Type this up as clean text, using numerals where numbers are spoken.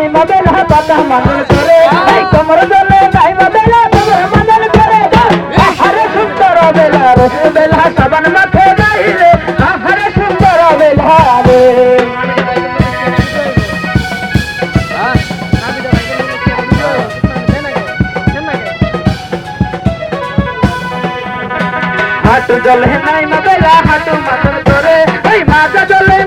নাই বেলা পাতা মাদল করে এই কোমর দলে নাই বেলা তোমার মাদল করে আহারে সুন্দর বেলা রে বেলা সাবান মাথে নাই রে আহারে সুন্দর বেলা রে হাঁটু জলে নাই বেলা হাঁটু মাদল করে এই মাজা জলে